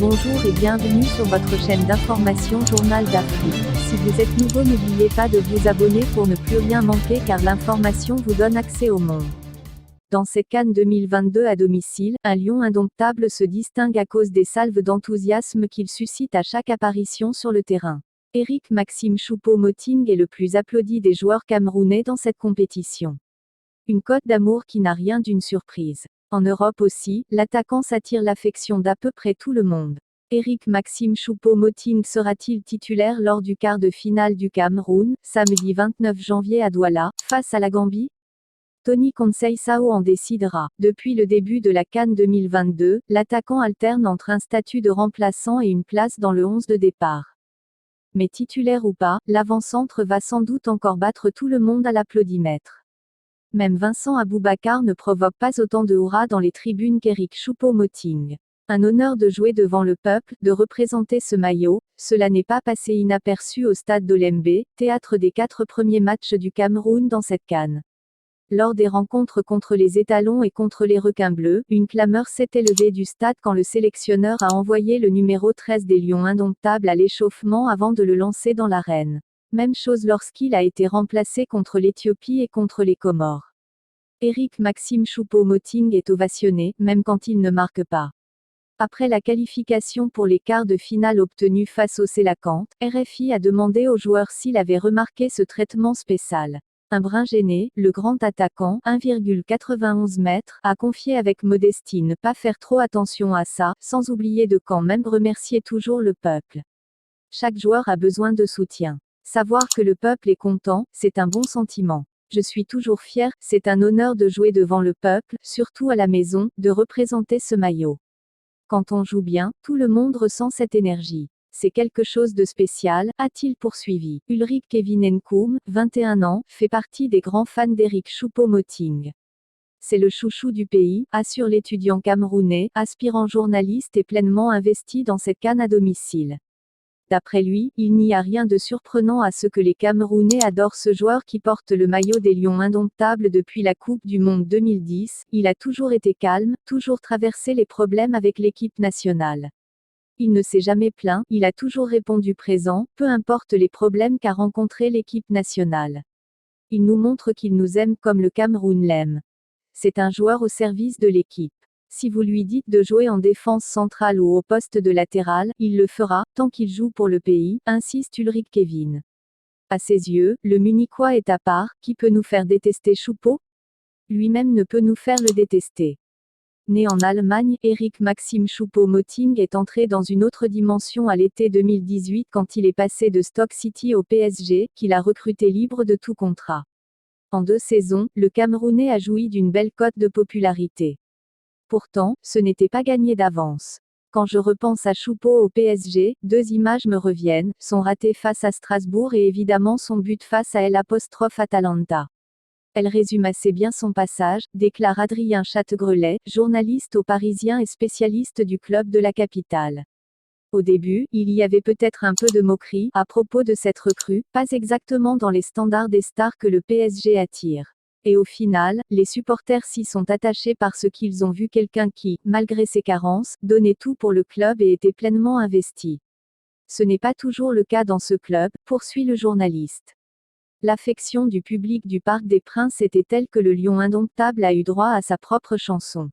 Bonjour et bienvenue sur votre chaîne d'information Journal d'Afrique. Si vous êtes nouveau, n'oubliez pas de vous abonner pour ne plus rien manquer car l'information vous donne accès au monde. Dans cette CAN 2022 à domicile, un lion indomptable se distingue à cause des salves d'enthousiasme qu'il suscite à chaque apparition sur le terrain. Eric Maxime Choupo-Moting est le plus applaudi des joueurs camerounais dans cette compétition. Une cote d'amour qui n'a rien d'une surprise. En Europe aussi, l'attaquant s'attire l'affection d'à peu près tout le monde. Eric Maxime Choupo-Moting sera-t-il titulaire lors du quart de finale du Cameroun, samedi 29 janvier à Douala, face à la Gambie? Tony Conceição en décidera. Depuis le début de la CAN 2022, l'attaquant alterne entre un statut de remplaçant et une place dans le 11 de départ. Mais titulaire ou pas, l'avant-centre va sans doute encore battre tout le monde à l'applaudimètre. Même Vincent Aboubakar ne provoque pas autant de hurrah dans les tribunes qu'Eric Choupo-Moting. Un honneur de jouer devant le peuple, de représenter ce maillot, cela n'est pas passé inaperçu au stade d'Olembe, théâtre des 4 premiers matchs du Cameroun dans cette CAN. Lors des rencontres contre les étalons et contre les requins bleus, une clameur s'est élevée du stade quand le sélectionneur a envoyé le numéro 13 des Lions indomptables à l'échauffement avant de le lancer dans l'arène. Même chose lorsqu'il a été remplacé contre l'Éthiopie et contre les Comores. Eric Maxime Choupo-Moting est ovationné, même quand il ne marque pas. Après la qualification pour les quarts de finale obtenue face au Sélacanthe, RFI a demandé au joueur s'il avait remarqué ce traitement spécial. Un brin gêné, le grand attaquant, 1,91 m, a confié avec modestie ne pas faire trop attention à ça, sans oublier de quand même remercier toujours le peuple. Chaque joueur a besoin de soutien. Savoir que le peuple est content, c'est un bon sentiment. Je suis toujours fier, c'est un honneur de jouer devant le peuple, surtout à la maison, de représenter ce maillot. Quand on joue bien, tout le monde ressent cette énergie. C'est quelque chose de spécial, a-t-il poursuivi. Ulrich Kevin Nkoum, 21 ans, fait partie des grands fans d'Eric Choupo-Moting. C'est le chouchou du pays, assure l'étudiant camerounais, aspirant journaliste et pleinement investi dans cette CAN à domicile. D'après lui, il n'y a rien de surprenant à ce que les Camerounais adorent ce joueur qui porte le maillot des Lions indomptables depuis la Coupe du Monde 2010, il a toujours été calme, toujours traversé les problèmes avec l'équipe nationale. Il ne s'est jamais plaint, il a toujours répondu présent, peu importe les problèmes qu'a rencontrés l'équipe nationale. Il nous montre qu'il nous aime comme le Cameroun l'aime. C'est un joueur au service de l'équipe. Si vous lui dites de jouer en défense centrale ou au poste de latéral, il le fera, tant qu'il joue pour le pays, insiste Ulrich Kevin. À ses yeux, le Munichois est à part, qui peut nous faire détester Choupo? Lui-même ne peut nous faire le détester. Né en Allemagne, Eric Maxime Choupo-Moting est entré dans une autre dimension à l'été 2018 quand il est passé de Stoke City au PSG, qu'il a recruté libre de tout contrat. En 2 saisons, le Camerounais a joui d'une belle cote de popularité. Pourtant, ce n'était pas gagné d'avance. Quand je repense à Choupo au PSG, 2 images me reviennent, son raté face à Strasbourg et évidemment son but face à l'Atalanta. Elle résume assez bien son passage, déclare Adrien Chattegrelet, journaliste au Parisien et spécialiste du club de la capitale. Au début, il y avait peut-être un peu de moquerie à propos de cette recrue, pas exactement dans les standards des stars que le PSG attire. Et au final, les supporters s'y sont attachés parce qu'ils ont vu quelqu'un qui, malgré ses carences, donnait tout pour le club et était pleinement investi. Ce n'est pas toujours le cas dans ce club, poursuit le journaliste. L'affection du public du Parc des Princes était telle que le Lion indomptable a eu droit à sa propre chanson.